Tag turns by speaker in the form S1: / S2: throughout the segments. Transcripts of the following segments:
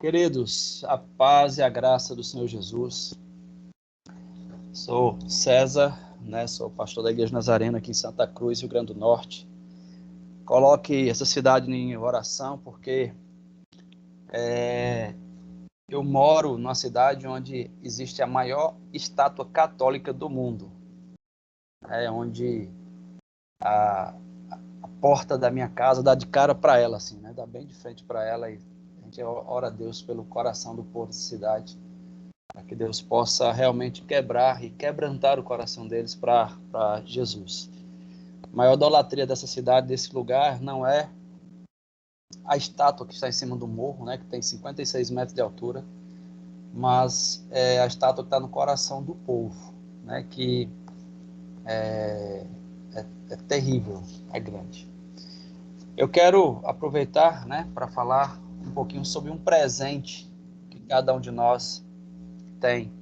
S1: Queridos, a paz e a graça do Senhor Jesus. Sou César, sou pastor da Igreja Nazarena aqui em Santa Cruz, Rio Grande do Norte. Coloque essa cidade em oração, porque eu moro numa cidade onde existe a maior estátua católica do mundo. Onde a porta da minha casa dá de cara para ela, assim, dá bem de frente para ela, e a gente ora a Deus pelo coração do povo dessa cidade, para que Deus possa realmente quebrar e quebrantar o coração deles para Jesus. A maior idolatria dessa cidade, desse lugar, não é a estátua que está em cima do morro, que tem 56 metros de altura, mas é a estátua que está no coração do povo, que é terrível, é grande. Eu quero aproveitar para falar um pouquinho sobre um presente que cada um de nós tem.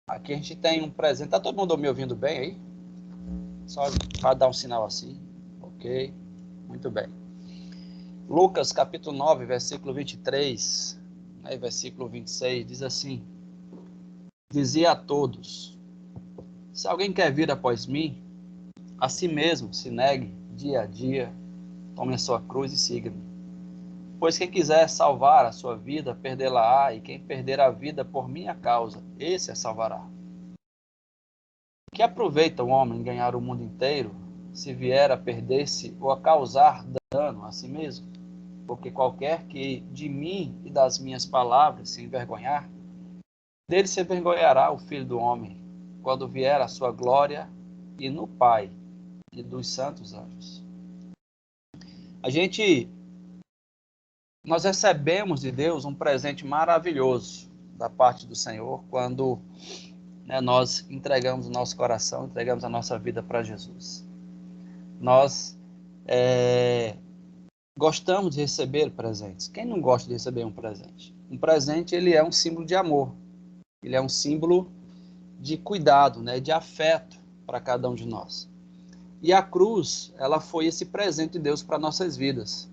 S1: Aqui a gente tem um presente. Tá todo mundo me ouvindo bem aí? Só para dar um sinal assim. Ok, muito bem. Lucas capítulo 9, versículo 23, versículo 26, diz assim: Dizia a todos: se alguém quer vir após mim, a si mesmo se negue dia a dia, tome a sua cruz e siga-me. Pois quem quiser salvar a sua vida, perdê-la-á, e quem perder a vida por minha causa, esse a salvará. Que aproveita o homem ganhar o mundo inteiro, se vier a perder-se ou a causar dano a si mesmo? Porque qualquer que de mim e das minhas palavras se envergonhar, dele se envergonhará o Filho do Homem, quando vier a sua glória e no Pai e dos santos anjos. Nós recebemos de Deus um presente maravilhoso da parte do Senhor quando nós entregamos o nosso coração, entregamos a nossa vida para Jesus. Nós gostamos de receber presentes. Quem não gosta de receber um presente? Um presente, ele é um símbolo de amor. Ele é um símbolo de cuidado, de afeto para cada um de nós. E a cruz, ela foi esse presente de Deus para nossas vidas.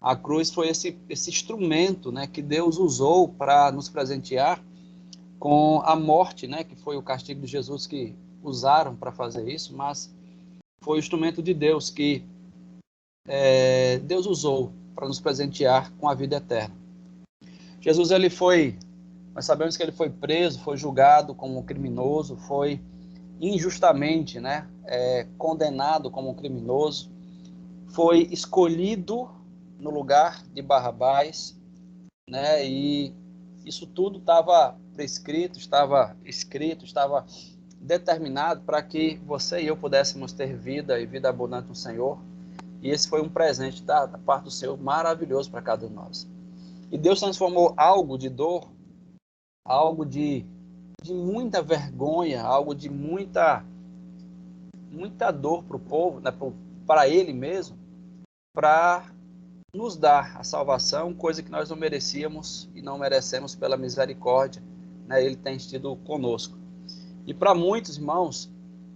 S1: A cruz foi esse instrumento que Deus usou para nos presentear com a morte, que foi o castigo de Jesus que usaram para fazer isso, mas foi o instrumento de Deus que Deus usou para nos presentear com a vida eterna. Jesus, nós sabemos que ele foi preso, foi julgado como um criminoso, foi injustamente condenado como um criminoso, foi escolhido no lugar de Barrabás, e isso tudo estava prescrito, estava escrito, estava determinado para que você e eu pudéssemos ter vida e vida abundante no Senhor. E esse foi um presente da parte do Senhor maravilhoso para cada um de nós. E Deus transformou algo de dor, algo de muita vergonha, algo de muita dor para o povo, para Ele mesmo, para nos dar a salvação, coisa que nós não merecíamos e não merecemos pela misericórdia, Ele tem tido conosco. E para muitos irmãos,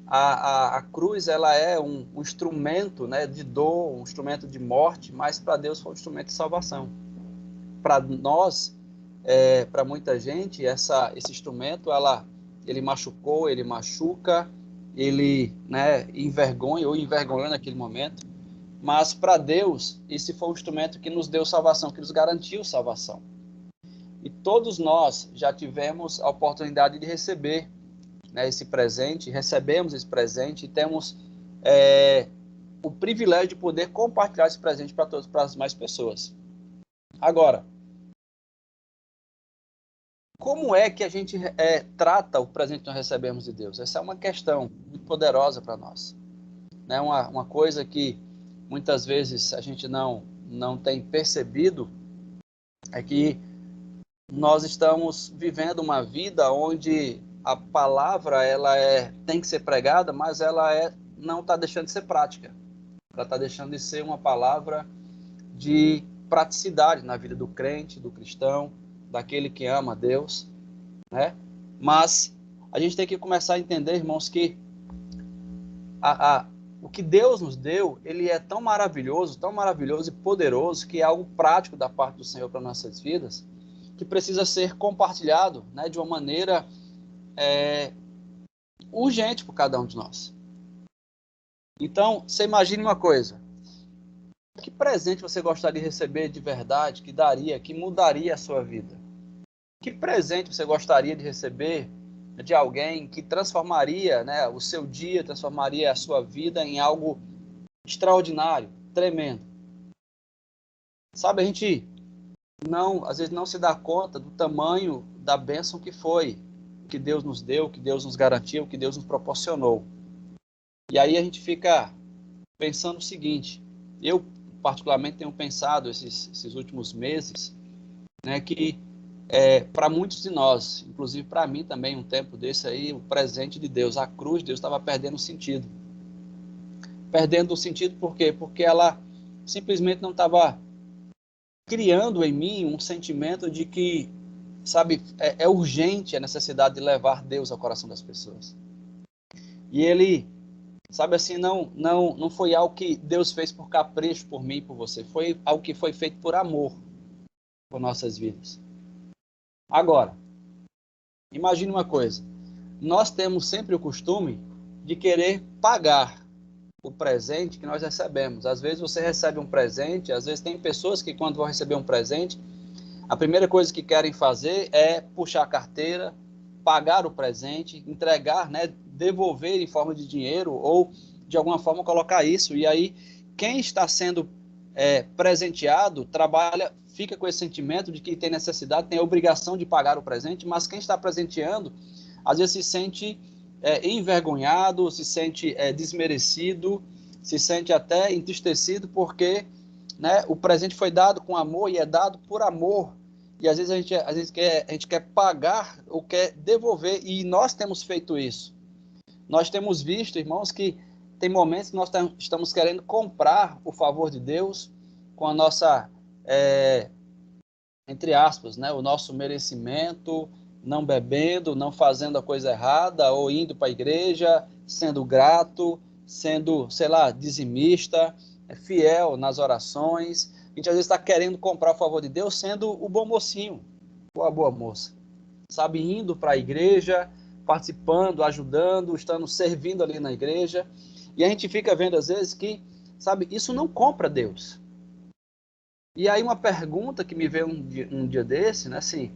S1: a cruz ela é um instrumento de dor, um instrumento de morte, mas para Deus foi um instrumento de salvação. Para nós, para muita gente, esse instrumento ele machucou, ele machuca, ele envergonha ou envergonhou naquele momento, mas para Deus esse foi um instrumento que nos deu salvação, que nos garantiu salvação. E todos nós já tivemos a oportunidade de receber esse presente, recebemos esse presente e temos o privilégio de poder compartilhar esse presente para as mais pessoas. Agora, como é que a gente trata o presente que nós recebemos de Deus? Essa é uma questão muito poderosa para nós. Uma coisa que muitas vezes a gente não tem percebido é que nós estamos vivendo uma vida onde a palavra tem que ser pregada, mas ela não está deixando de ser prática. Ela está deixando de ser uma palavra de praticidade na vida do crente, do cristão, daquele que ama a Deus, Mas a gente tem que começar a entender, irmãos, que o que Deus nos deu, ele é tão maravilhoso e poderoso, que é algo prático da parte do Senhor para nossas vidas, que precisa ser compartilhado, né, de uma maneira urgente por cada um de nós. Então, você imagine uma coisa: que presente você gostaria de receber de verdade, que daria, que mudaria a sua vida? Que presente você gostaria de receber de alguém que transformaria, né, o seu dia, transformaria a sua vida em algo extraordinário, tremendo? Sabe, a gente às vezes não se dá conta do tamanho da bênção que foi, que Deus nos deu, que Deus nos garantiu, que Deus nos proporcionou. E aí a gente fica pensando o seguinte: eu particularmente tenho pensado esses últimos meses, né, que para muitos de nós, inclusive para mim também, um tempo desse aí, o presente de Deus, a cruz de Deus, estava perdendo o sentido. Perdendo o sentido por quê? Porque ela simplesmente não estava criando em mim um sentimento de que, sabe, é urgente a necessidade de levar Deus ao coração das pessoas. E ele, sabe assim, não foi algo que Deus fez por capricho, por mim, por você. Foi algo que foi feito por amor por nossas vidas. Agora, imagine uma coisa: nós temos sempre o costume de querer pagar o presente que nós recebemos. Às vezes você recebe um presente, às vezes tem pessoas que, quando vão receber um presente, a primeira coisa que querem fazer é puxar a carteira, pagar o presente, entregar, né, devolver em forma de dinheiro ou de alguma forma colocar isso. E aí quem está sendo presenteado trabalha, fica com esse sentimento de que tem necessidade, tem a obrigação de pagar o presente, mas quem está presenteando às vezes se sente envergonhado, se sente desmerecido, se sente até entristecido porque, né, o presente foi dado com amor e é dado por amor. E às vezes a gente quer pagar ou quer devolver, e nós temos feito isso. Nós temos visto, irmãos, que tem momentos que nós estamos querendo comprar o favor de Deus com a nossa, entre aspas, né, o nosso merecimento, não bebendo, não fazendo a coisa errada, ou indo para a igreja, sendo grato, sendo, sei lá, dizimista, fiel nas orações. A gente às vezes está querendo comprar o favor de Deus sendo o bom mocinho, ou a boa moça, sabe, indo para a igreja, participando, ajudando, estando servindo ali na igreja. E a gente fica vendo às vezes que, sabe, isso não compra Deus. E aí uma pergunta que me veio um dia desse, né, assim,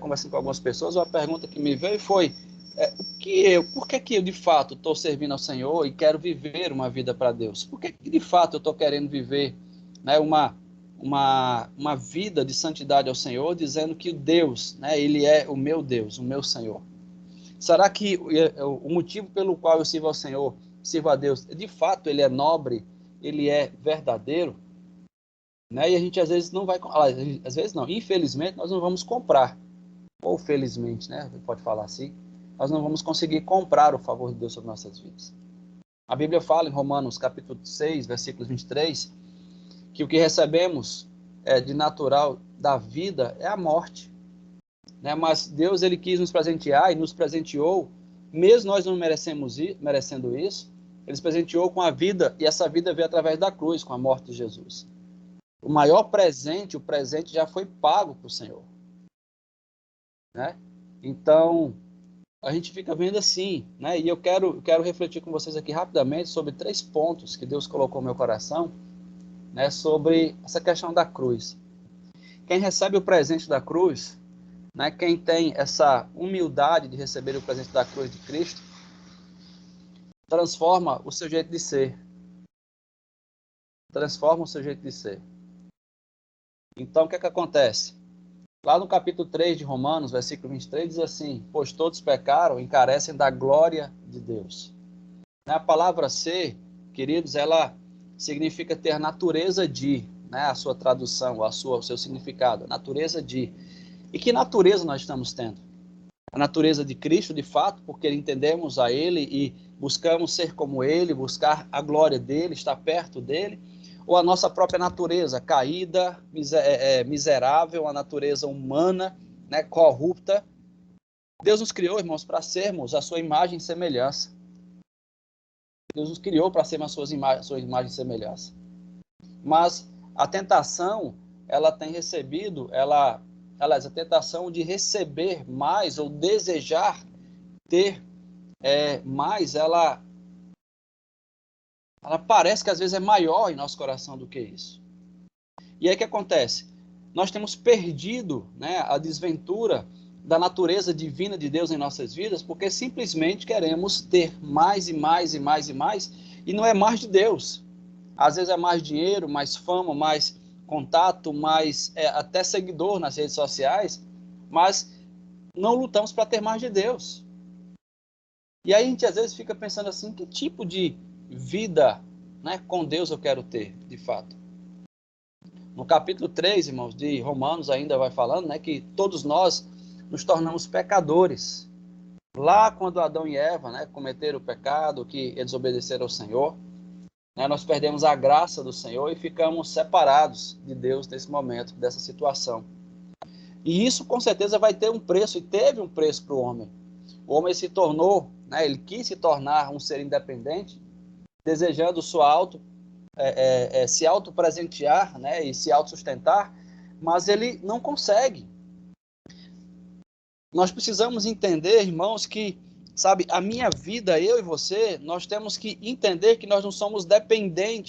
S1: conversando com algumas pessoas, uma pergunta que me veio foi: por que eu de fato estou servindo ao Senhor e quero viver uma vida para Deus? Por que de fato eu estou querendo viver, né, uma vida de santidade ao Senhor, dizendo que Deus, né, Ele é o meu Deus, o meu Senhor? Será que o motivo pelo qual eu sirvo ao Senhor, sirvo a Deus, de fato Ele é nobre, Ele é verdadeiro? Né? E a gente às vezes não vai, às vezes não, infelizmente nós não vamos comprar, ou felizmente, né, pode falar assim, nós não vamos conseguir comprar o favor de Deus sobre nossas vidas. A Bíblia fala em Romanos capítulo 6, versículo 23, que o que recebemos de natural da vida é a morte, né? Mas Deus, ele quis nos presentear e nos presenteou, mesmo nós não merecendo isso, ele nos presenteou com a vida, e essa vida veio através da cruz, com a morte de Jesus. O maior presente, o presente já foi pago para o Senhor, né? Então, a gente fica vendo assim, né? E eu quero refletir com vocês aqui rapidamente sobre 3 pontos que Deus colocou no meu coração, né? Sobre essa questão da cruz. Quem recebe o presente da cruz, né? Quem tem essa humildade de receber o presente da cruz de Cristo, transforma o seu jeito de ser. Transforma o seu jeito de ser. Então, o que é que acontece? Lá no capítulo 3 de Romanos, versículo 23, diz assim: pois todos pecaram e carecem da glória de Deus. A palavra ser, queridos, ela significa ter natureza de, né, a sua tradução, o seu significado, natureza de. E que natureza nós estamos tendo? A natureza de Cristo, de fato, porque entendemos a Ele e buscamos ser como Ele, buscar a glória dEle, estar perto dEle, ou a nossa própria natureza caída, miserável, a natureza humana, né, corrupta. Deus nos criou, irmãos, para sermos a sua imagem e semelhança. Deus nos criou para sermos sua imagem e semelhança. Mas a tentação, ela tem recebido, a tentação de receber mais ou desejar ter mais, ela parece que às vezes é maior em nosso coração do que isso. E aí o que acontece? Nós temos perdido, né, a desventura da natureza divina de Deus em nossas vidas, porque simplesmente queremos ter mais e mais e mais e mais, e não é mais de Deus. Às vezes é mais dinheiro, mais fama, mais contato, mais até seguidor nas redes sociais, mas não lutamos para ter mais de Deus. E aí a gente às vezes fica pensando assim, que tipo de vida, né, com Deus eu quero ter, de fato? No capítulo 3, irmãos, de Romanos ainda vai falando, né, que todos nós nos tornamos pecadores. Lá quando Adão e Eva, né, cometeram o pecado, que desobedeceram ao Senhor, né, nós perdemos a graça do Senhor e ficamos separados de Deus nesse momento, dessa situação. E isso com certeza vai ter um preço, e teve um preço para o homem. O homem se tornou, né, ele quis se tornar um ser independente, desejando se autopresentear, né, e se autossustentar, mas ele não consegue. Nós precisamos entender, irmãos, que, sabe, a minha vida, eu e você, nós temos que entender que nós não somos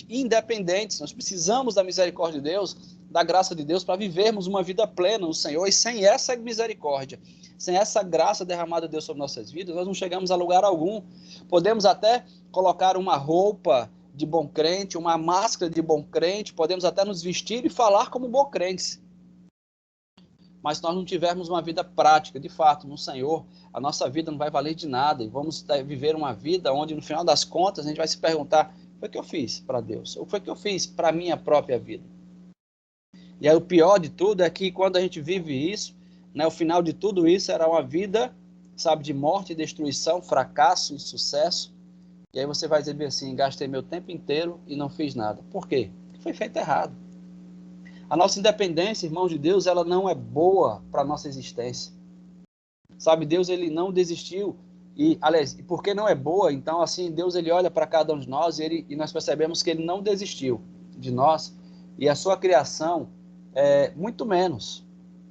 S1: independentes. Nós precisamos da misericórdia de Deus, da graça de Deus, para vivermos uma vida plena no Senhor. E sem essa misericórdia, sem essa graça derramada de Deus sobre nossas vidas, nós não chegamos a lugar algum. Podemos até colocar uma roupa de bom crente, uma máscara de bom crente, podemos até nos vestir e falar como bom crentes. Mas se nós não tivermos uma vida prática, de fato, no Senhor, a nossa vida não vai valer de nada. E vamos viver uma vida onde, no final das contas, a gente vai se perguntar: foi o que eu fiz para Deus? Ou foi o que eu fiz para a minha própria vida? E aí o pior de tudo é que quando a gente vive isso, né, o final de tudo isso será uma vida, sabe, de morte, destruição, fracasso, insucesso. E aí você vai dizer assim: gastei meu tempo inteiro e não fiz nada. Por quê? Porque foi feito errado. A nossa independência, irmãos de Deus, ela não é boa para a nossa existência. Sabe, Deus, ele não desistiu. E, aliás, porque não é boa, então, assim, Deus, ele olha para cada um de nós e nós percebemos que ele não desistiu de nós. E a sua criação, muito menos.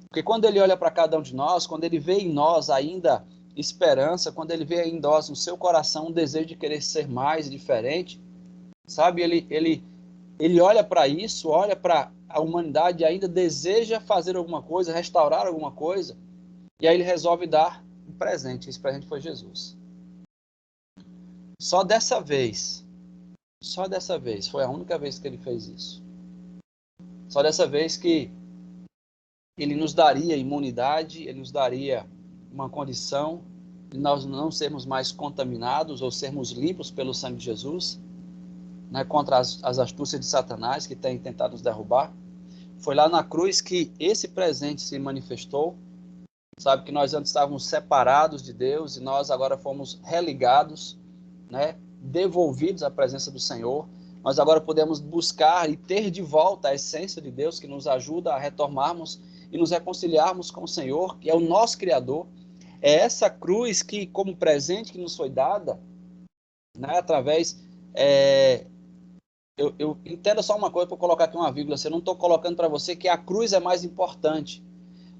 S1: Porque quando ele olha para cada um de nós, quando ele vê em nós ainda esperança, quando ele vê em nós, no seu coração, um desejo de querer ser mais e diferente, sabe, ele olha para isso, olha para a humanidade e ainda deseja fazer alguma coisa, restaurar alguma coisa, e aí ele resolve dar um presente. Esse presente foi Jesus. Só dessa vez, foi a única vez que ele fez isso. Só dessa vez que ele nos daria imunidade, ele nos daria uma condição de nós não sermos mais contaminados ou sermos limpos pelo sangue de Jesus, né, contra as astúcias de Satanás que tem tentado nos derrubar. Foi lá na cruz que esse presente se manifestou. Sabe que nós antes estávamos separados de Deus e nós agora fomos religados, né, devolvidos à presença do Senhor. Nós agora podemos buscar e ter de volta a essência de Deus que nos ajuda a retornarmos e nos reconciliarmos com o Senhor, que é o nosso Criador. É essa cruz que, como presente que nos foi dada, né, através... Eu entendo só uma coisa para colocar aqui uma vírgula. Eu não estou colocando para você que a cruz é mais importante,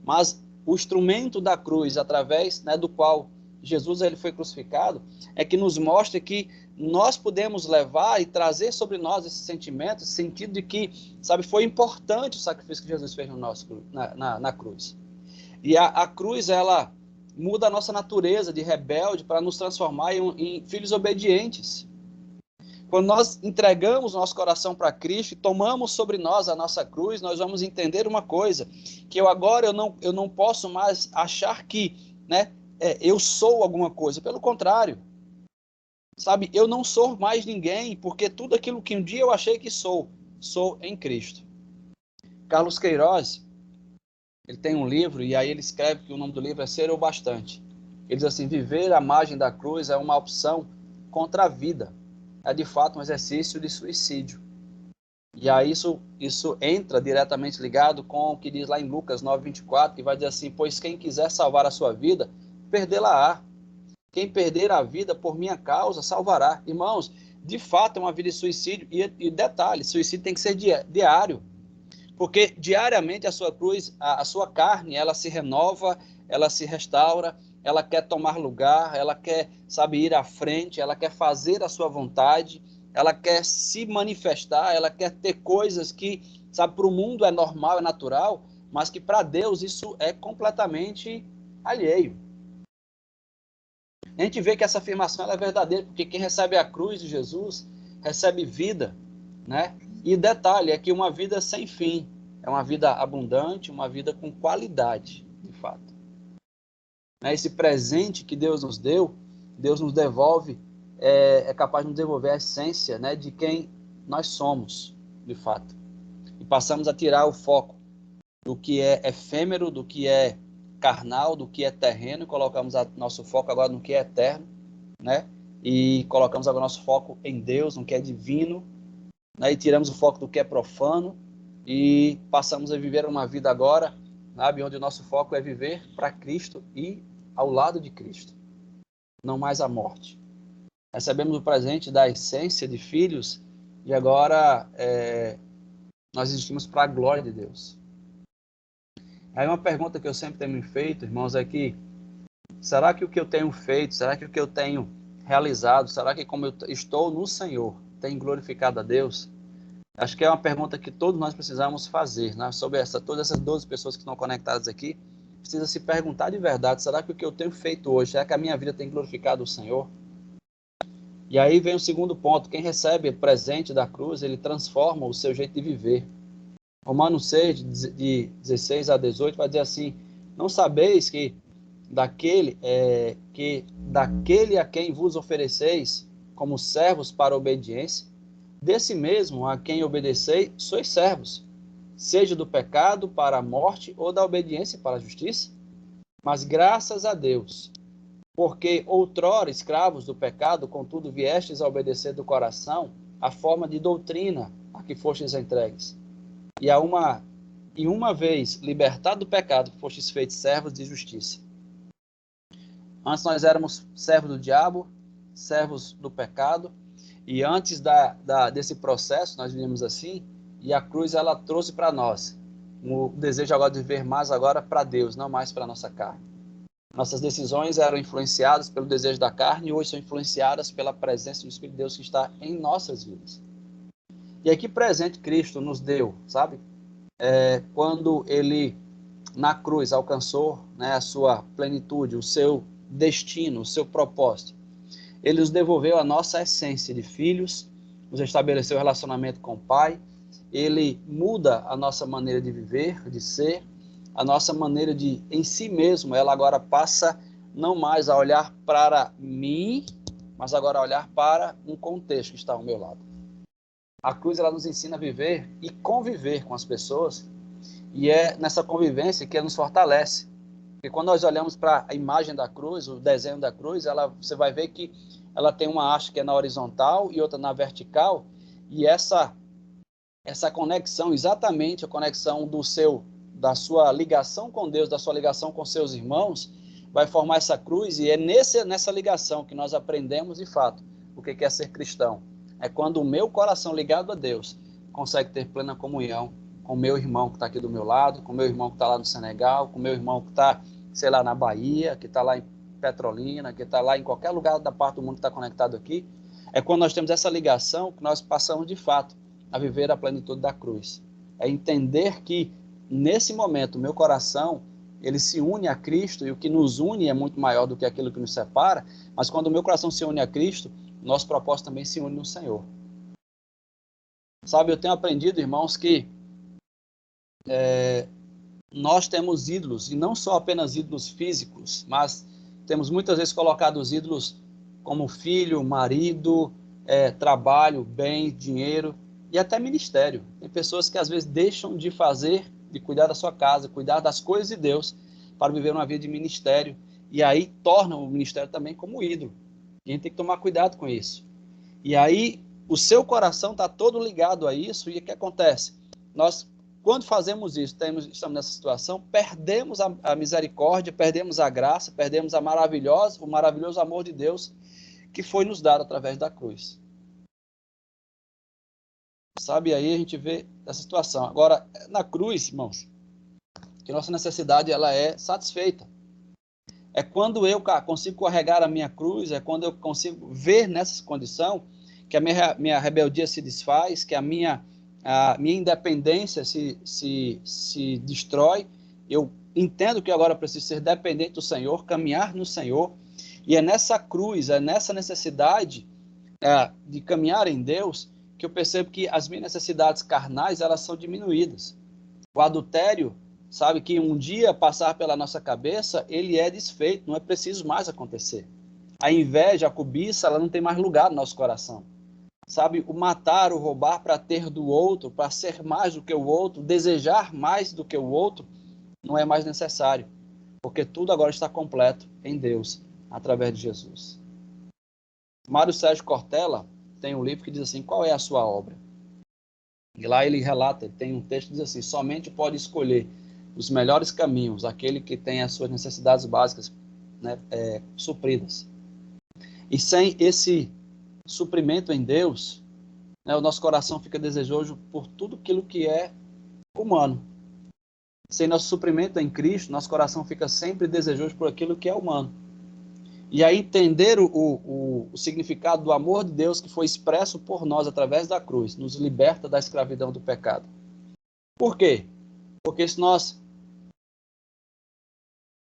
S1: mas o instrumento da cruz, através, né, do qual Jesus ele foi crucificado, é que nos mostra que nós podemos levar e trazer sobre nós esse sentimento, esse sentido de que, sabe, foi importante o sacrifício que Jesus fez no na cruz. E a cruz, ela muda a nossa natureza de rebelde para nos transformar em filhos obedientes. Quando nós entregamos nosso coração para Cristo e tomamos sobre nós a nossa cruz, nós vamos entender uma coisa, que eu não posso mais achar que, né, eu sou alguma coisa. Pelo contrário, sabe, eu não sou mais ninguém, porque tudo aquilo que um dia eu achei que sou em Cristo. Carlos Queiroz, ele tem um livro, e aí ele escreve que o nome do livro é Ser o Bastante. Ele diz assim: viver à margem da cruz é uma opção contra a vida. É de fato um exercício de suicídio. E aí isso entra diretamente ligado com o que diz lá em Lucas 9:24, que vai dizer assim: pois quem quiser salvar a sua vida, perdê-la-á. Quem perder a vida por minha causa, salvará. Irmãos, de fato, é uma vida de suicídio. E detalhe, suicídio tem que ser diário. Porque diariamente a sua cruz, a sua carne, ela se renova, ela se restaura, ela quer tomar lugar, ela quer, sabe, ir à frente, ela quer fazer a sua vontade, ela quer se manifestar, ela quer ter coisas que, sabe, para o mundo é normal, é natural, mas que para Deus isso é completamente alheio. A gente vê que essa afirmação ela é verdadeira, porque quem recebe a cruz de Jesus recebe vida, né? E detalhe, é que uma vida sem fim, é uma vida abundante, uma vida com qualidade, de fato. Esse presente que Deus nos deu, Deus nos devolve, é capaz de nos devolver a essência, né, de quem nós somos, de fato. E passamos a tirar o foco do que é efêmero, do que é carnal, do que é terreno, e colocamos nosso foco agora no que é eterno, né? E colocamos agora nosso foco em Deus, no que é divino, né? E tiramos o foco do que é profano e passamos a viver uma vida agora, sabe, onde o nosso foco é viver para Cristo e ao lado de Cristo, não mais a morte. Recebemos o presente da essência de filhos e agora nós existimos para a glória de Deus. Aí uma pergunta que eu sempre tenho me feito, irmãos, é que será que o que eu tenho feito, será que o que eu tenho realizado, será que como eu estou no Senhor tem glorificado a Deus? Acho que é uma pergunta que todos nós precisamos fazer, né? Sobre todas essas 12 pessoas que estão conectadas aqui, precisa se perguntar de verdade, será que o que eu tenho feito hoje, será que a minha vida tem glorificado o Senhor? E aí vem o segundo ponto, quem recebe o presente da cruz, ele transforma o seu jeito de viver. Romanos 6, de 16 a 18, vai dizer assim, não sabeis que daquele a quem vos ofereceis como servos para a obediência, desse mesmo a quem obedeceis, sois servos, seja do pecado para a morte ou da obediência para a justiça? Mas graças a Deus, porque outrora escravos do pecado, contudo viestes a obedecer do coração a forma de doutrina a que fostes entregues. E uma vez libertado do pecado, fostes feitos servos de justiça. Antes nós éramos servos do diabo, servos do pecado, e antes desse processo, nós vivíamos assim, e a cruz ela trouxe para nós o desejo agora de viver mais agora para Deus, não mais para a nossa carne. Nossas decisões eram influenciadas pelo desejo da carne e hoje são influenciadas pela presença do Espírito de Deus que está em nossas vidas. E aqui presente Cristo nos deu, sabe? Quando ele na cruz alcançou, né, a sua plenitude, o seu destino, o seu propósito. Ele nos devolveu a nossa essência de filhos, nos estabeleceu relacionamento com o Pai, ele muda a nossa maneira de viver, de ser, a nossa maneira de, em si mesmo, ela agora passa não mais a olhar para mim, mas agora a olhar para um contexto que está ao meu lado. A cruz ela nos ensina a viver e conviver com as pessoas, e é nessa convivência que ela nos fortalece. Porque quando nós olhamos para a imagem da cruz, o desenho da cruz, você vai ver que ela tem uma haste que é na horizontal e outra na vertical, e essa conexão, exatamente a conexão da sua ligação com Deus, da sua ligação com seus irmãos, vai formar essa cruz, e é nessa ligação que nós aprendemos de fato o que é ser cristão. É quando o meu coração ligado a Deus consegue ter plena comunhão com o meu irmão que está aqui do meu lado, com o meu irmão que está lá no Senegal, com o meu irmão que está, sei lá, na Bahia, que está lá em Petrolina, que está lá em qualquer lugar da parte do mundo que está conectado aqui. É quando nós temos essa ligação que nós passamos de fato a viver a plenitude da cruz. É entender que nesse momento o meu coração ele se une a Cristo, e o que nos une é muito maior do que aquilo que nos separa, mas quando o meu coração se une a Cristo, nosso propósito também se une no Senhor. Sabe, eu tenho aprendido, irmãos, que nós temos ídolos, e não só apenas ídolos físicos, mas temos muitas vezes colocado os ídolos como filho, marido, trabalho, bem, dinheiro e até ministério. Tem pessoas que às vezes deixam de fazer, de cuidar da sua casa, cuidar das coisas de Deus, para viver uma vida de ministério, e aí tornam o ministério também como ídolo. E a gente tem que tomar cuidado com isso. E aí o seu coração está todo ligado a isso, e o que acontece? Nós, quando fazemos isso, estamos nessa situação, perdemos a misericórdia, perdemos a graça, perdemos o maravilhoso amor de Deus que foi nos dado através da cruz. Sabe, aí a gente vê essa situação. Agora, na cruz, irmãos, que nossa necessidade ela é satisfeita. É quando eu consigo carregar a minha cruz, é quando eu consigo ver nessa condição que a minha rebeldia se desfaz, que a minha independência se destrói. Eu entendo que agora eu preciso ser dependente do Senhor, caminhar no Senhor. E é nessa cruz, é nessa necessidade de caminhar em Deus que eu percebo que as minhas necessidades carnais elas são diminuídas. O adultério, sabe, que um dia passar pela nossa cabeça, ele é desfeito, não é preciso mais acontecer. A inveja, a cobiça, ela não tem mais lugar no nosso coração. Sabe, o matar, o roubar para ter do outro, para ser mais do que o outro, desejar mais do que o outro, não é mais necessário, porque tudo agora está completo em Deus, através de Jesus. Mário Sérgio Cortella tem um livro que diz assim, qual é a sua obra? E lá ele relata, tem um texto que diz assim, somente pode escolher os melhores caminhos, aquele que tem as suas necessidades básicas, né, supridas. E sem esse suprimento em Deus, né, o nosso coração fica desejoso por tudo aquilo que é humano. Sem nosso suprimento em Cristo, nosso coração fica sempre desejoso por aquilo que é humano. E aí entender o significado do amor de Deus que foi expresso por nós através da cruz, nos liberta da escravidão do pecado. Por quê? Porque se nós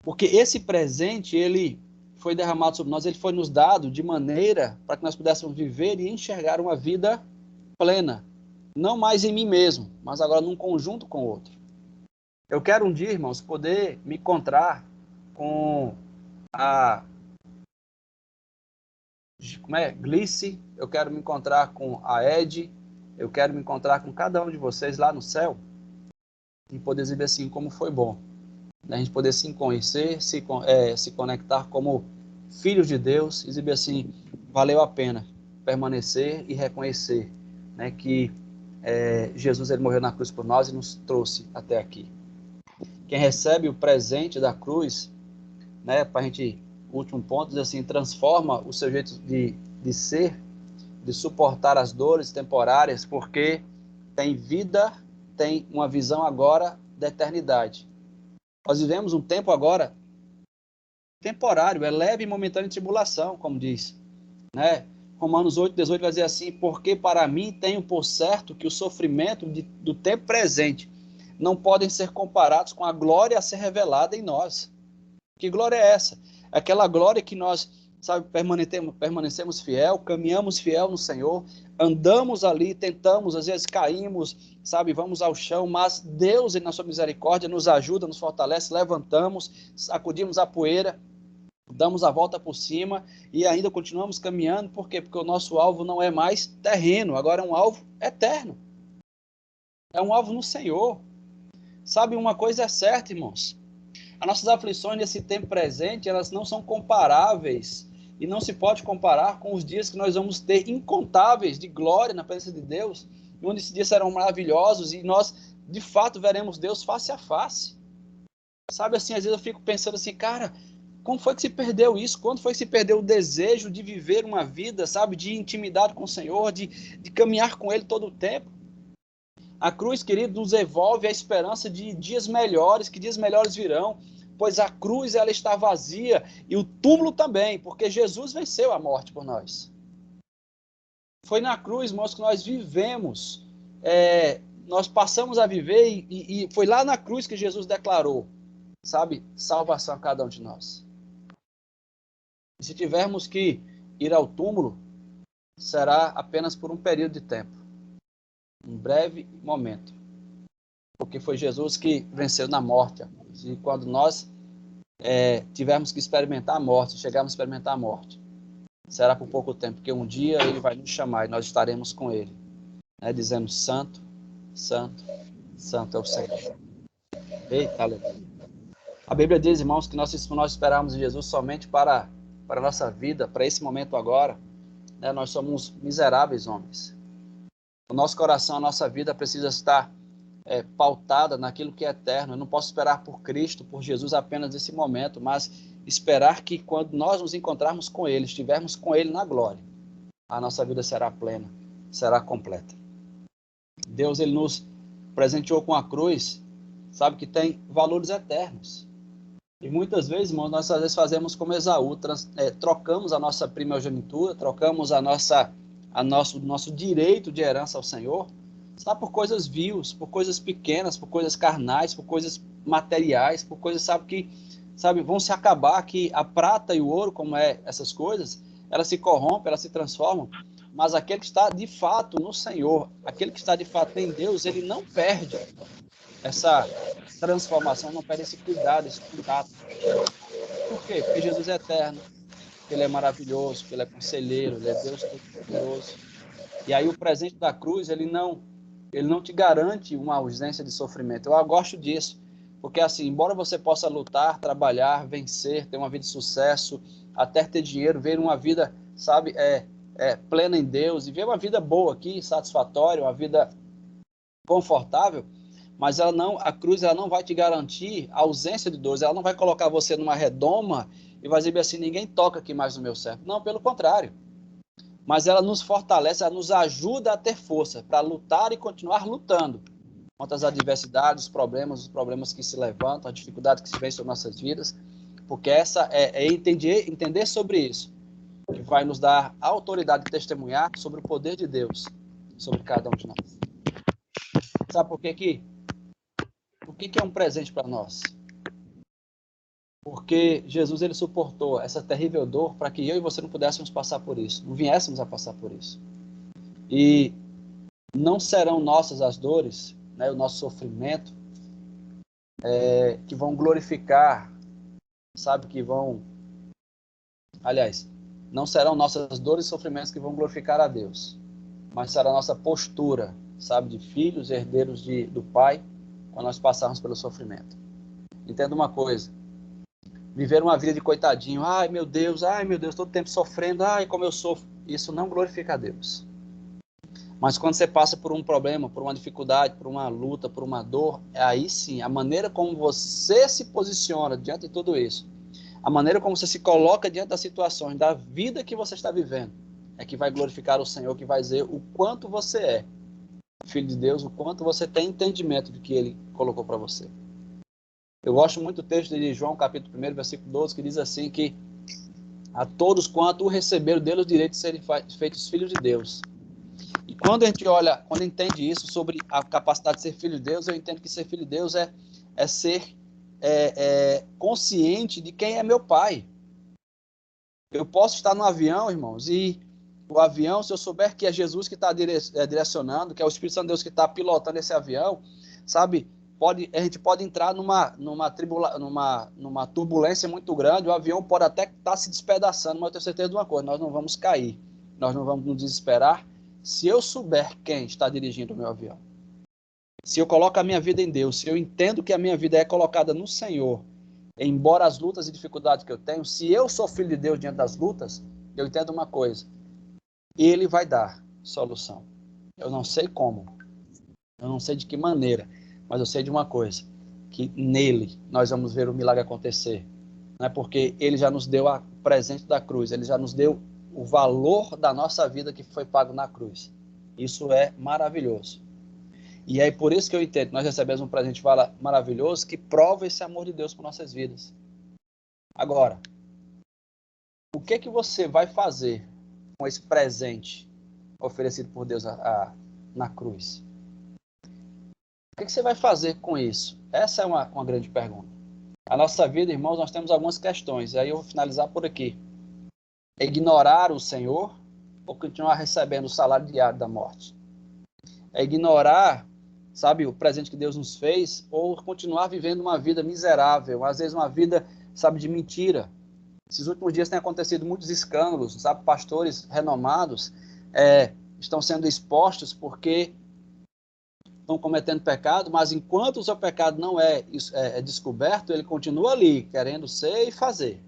S1: Porque esse presente, ele foi derramado sobre nós, ele foi nos dado de maneira para que nós pudéssemos viver e enxergar uma vida plena. Não mais em mim mesmo, mas agora num conjunto com o outro. Eu quero um dia, irmãos, poder me encontrar com a Glice, eu quero me encontrar com a Ed, eu quero me encontrar com cada um de vocês lá no céu e poder dizer assim como foi bom. A gente poder se conhecer, se conectar como filhos de Deus, e dizer assim, valeu a pena permanecer e reconhecer, né, que Jesus ele morreu na cruz por nós e nos trouxe até aqui. Quem recebe o presente da cruz, né, para a gente, último ponto, diz assim, transforma o seu jeito de ser, de suportar as dores temporárias, porque tem vida, tem uma visão agora da eternidade. Nós vivemos um tempo agora temporário, é leve e momentânea tribulação, como diz, né? Romanos 8:18 vai dizer assim, porque para mim tenho por certo que o sofrimento do tempo presente não podem ser comparados com a glória a ser revelada em nós. Que glória é essa? Aquela glória que nós, sabe, permanecemos fiel, caminhamos fiel no Senhor, andamos ali, tentamos, às vezes caímos, sabe, vamos ao chão, mas Deus, na sua misericórdia, nos ajuda, nos fortalece, levantamos, sacudimos a poeira, damos a volta por cima e ainda continuamos caminhando. Por quê? Porque o nosso alvo não é mais terreno, agora é um alvo eterno. É um alvo no Senhor. Sabe, uma coisa é certa, irmãos. As nossas aflições nesse tempo presente, elas não são comparáveis e não se pode comparar com os dias que nós vamos ter incontáveis de glória na presença de Deus, onde esses dias serão maravilhosos e nós, de fato, veremos Deus face a face. Sabe, assim, às vezes eu fico pensando assim, cara, como foi que se perdeu isso? Quando foi que se perdeu o desejo de viver uma vida, sabe, de intimidade com o Senhor, de caminhar com Ele todo o tempo? A cruz, querido, nos envolve a esperança de dias melhores, que dias melhores virão, pois a cruz ela está vazia e o túmulo também, porque Jesus venceu a morte por nós. Foi na cruz, irmãos, que nós vivemos, nós passamos a viver e foi lá na cruz que Jesus declarou, sabe, salvação a cada um de nós. E se tivermos que ir ao túmulo, será apenas por um período de tempo, um breve momento. Porque foi Jesus que venceu na morte. E quando nós tivermos que experimentar a morte, chegarmos a experimentar a morte, será por pouco tempo, porque um dia Ele vai nos chamar e nós estaremos com Ele, né, dizendo, Santo, Santo, Santo é o Senhor. Eita, aleluia. A Bíblia diz, irmãos, que nós esperamos em Jesus somente para a nossa vida, para esse momento agora, né, nós somos miseráveis homens. O nosso coração, a nossa vida precisa estar pautada naquilo que é eterno. Eu não posso esperar por Cristo, por Jesus apenas nesse momento, mas esperar que quando nós nos encontrarmos com Ele, estivermos com Ele na glória, a nossa vida será plena, será completa. Deus, ele nos presenteou com a cruz, sabe, que tem valores eternos. E muitas vezes, irmãos, nós às vezes fazemos como Esaú, trocamos a nossa primogenitura, trocamos nosso direito de herança ao Senhor, sabe, por coisas vios, por coisas pequenas, por coisas carnais, por coisas materiais, por coisas, sabe, vão se acabar, que a prata e o ouro, como é essas coisas, elas se corrompem, elas se transformam, mas aquele que está de fato no Senhor, aquele que está de fato em Deus, ele não perde essa transformação, não perde esse cuidado, esse contato. Por quê? Porque Jesus é eterno, porque ele é maravilhoso, porque ele é conselheiro, ele é Deus Todo-Poderoso. E aí o presente da cruz, ele não te garante uma ausência de sofrimento. Eu gosto disso, porque assim, embora você possa lutar, trabalhar, vencer, ter uma vida de sucesso, até ter dinheiro, ver uma vida, sabe, plena em Deus, e ver uma vida boa aqui, satisfatória, uma vida confortável, mas a cruz ela não vai te garantir a ausência de dores, ela não vai colocar você numa redoma e vai dizer assim, ninguém toca aqui mais no meu servo. Não, pelo contrário. Mas ela nos fortalece, ela nos ajuda a ter força para lutar e continuar lutando contra as adversidades, os problemas que se levantam, as dificuldades que se vêm sobre nossas vidas, porque essa é entender sobre isso, que vai nos dar a autoridade de testemunhar sobre o poder de Deus, sobre cada um de nós. Sabe por quê? O que é um presente para nós? Porque Jesus ele suportou essa terrível dor para que eu e você não pudéssemos passar por isso, não viéssemos a passar por isso. E não serão nossas as dores, né, o nosso sofrimento, que vão glorificar, sabe, aliás, não serão nossas dores e sofrimentos que vão glorificar a Deus, mas será a nossa postura, sabe, de filhos, herdeiros do Pai, quando nós passarmos pelo sofrimento. Entenda uma coisa, viver uma vida de coitadinho, ai meu Deus, todo tempo sofrendo, ai como eu sofro, isso não glorifica a Deus. Mas quando você passa por um problema, por uma dificuldade, por uma luta, por uma dor, aí sim, a maneira como você se posiciona diante de tudo isso, a maneira como você se coloca diante das situações, da vida que você está vivendo, é que vai glorificar o Senhor, que vai dizer o quanto você é filho de Deus, o quanto você tem entendimento do que Ele colocou para você. Eu gosto muito do texto de João, capítulo 1, versículo 12, que diz assim que a todos quanto o receberam, dele o direito de serem feitos filhos de Deus. E quando a gente olha, quando entende isso sobre a capacidade de ser filho de Deus, eu entendo que ser filho de Deus é ser consciente de quem é meu pai. Eu posso estar no avião, irmãos, e o avião, se eu souber que é Jesus que está direcionando, que é o Espírito Santo de Deus que está pilotando esse avião, sabe, a gente pode entrar numa turbulência muito grande, o avião pode até estar se despedaçando, mas eu tenho certeza de uma coisa, nós não vamos cair, nós não vamos nos desesperar, se eu souber quem está dirigindo o meu avião. Se eu coloco a minha vida em Deus, se eu entendo que a minha vida é colocada no Senhor, embora as lutas e dificuldades que eu tenho, se eu sou filho de Deus diante das lutas, eu entendo uma coisa, Ele vai dar solução. Eu não sei como, eu não sei de que maneira, mas eu sei de uma coisa, que nele nós vamos ver o milagre acontecer. Não é porque Ele já nos deu o presente da cruz, Ele já nos deu o valor da nossa vida que foi pago na cruz. Isso é maravilhoso. E é por isso que eu entendo que nós recebemos um presente maravilhoso que prova esse amor de Deus por nossas vidas. Agora, o que você vai fazer com esse presente oferecido por Deus na cruz? O que você vai fazer com isso? Essa é uma grande pergunta. A nossa vida, irmãos, nós temos algumas questões. E aí eu vou finalizar por aqui. É ignorar o Senhor ou continuar recebendo o salário diário da morte? É ignorar, sabe, o presente que Deus nos fez ou continuar vivendo uma vida miserável, às vezes uma vida, sabe, de mentira. Esses últimos dias tem acontecido muitos escândalos, sabe, pastores renomados estão sendo expostos porque estão cometendo pecado, mas enquanto o seu pecado não é descoberto, ele continua ali, querendo ser e fazer.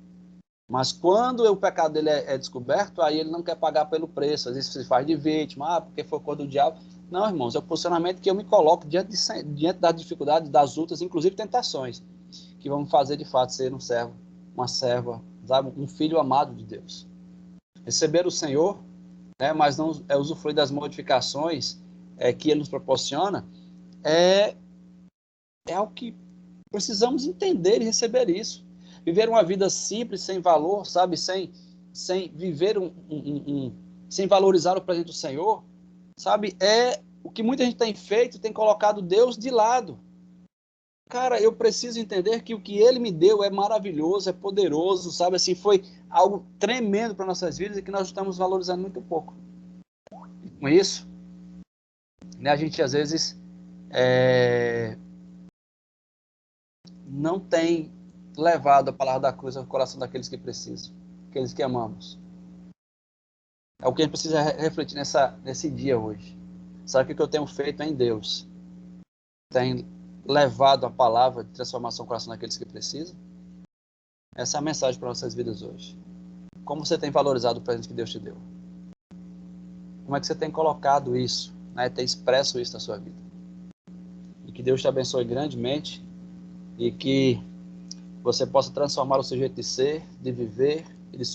S1: Mas quando o pecado dele é descoberto, aí ele não quer pagar pelo preço, às vezes se faz de vítima, porque foi coisa do diabo. Não, irmãos, é o posicionamento que eu me coloco diante das dificuldades, das lutas, inclusive tentações, que vão fazer de fato ser um servo, uma serva, sabe, um filho amado de Deus. Receber o Senhor, né, mas não usufruir das modificações que Ele nos proporciona, é algo que precisamos entender e receber isso. Viver uma vida simples, sem valor, sabe? Sem viver sem valorizar o presente do Senhor, sabe? É o que muita gente tem feito, tem colocado Deus de lado. Cara, eu preciso entender que o que Ele me deu é maravilhoso, é poderoso, sabe? Assim, foi algo tremendo para nossas vidas e que nós estamos valorizando muito pouco. E com isso, né, a gente às vezes não tem levado a palavra da cruz ao coração daqueles que precisam, aqueles que amamos. É o que a gente precisa refletir nesse dia hoje. Sabe o que eu tenho feito em Deus? Tem levado a palavra de transformação ao coração daqueles que precisam? Essa é a mensagem para nossas vidas hoje. Como você tem valorizado o presente que Deus te deu? Como é que você tem colocado isso, né? Tem expresso isso na sua vida? E que Deus te abençoe grandemente e que você possa transformar o seu jeito de ser, de viver e de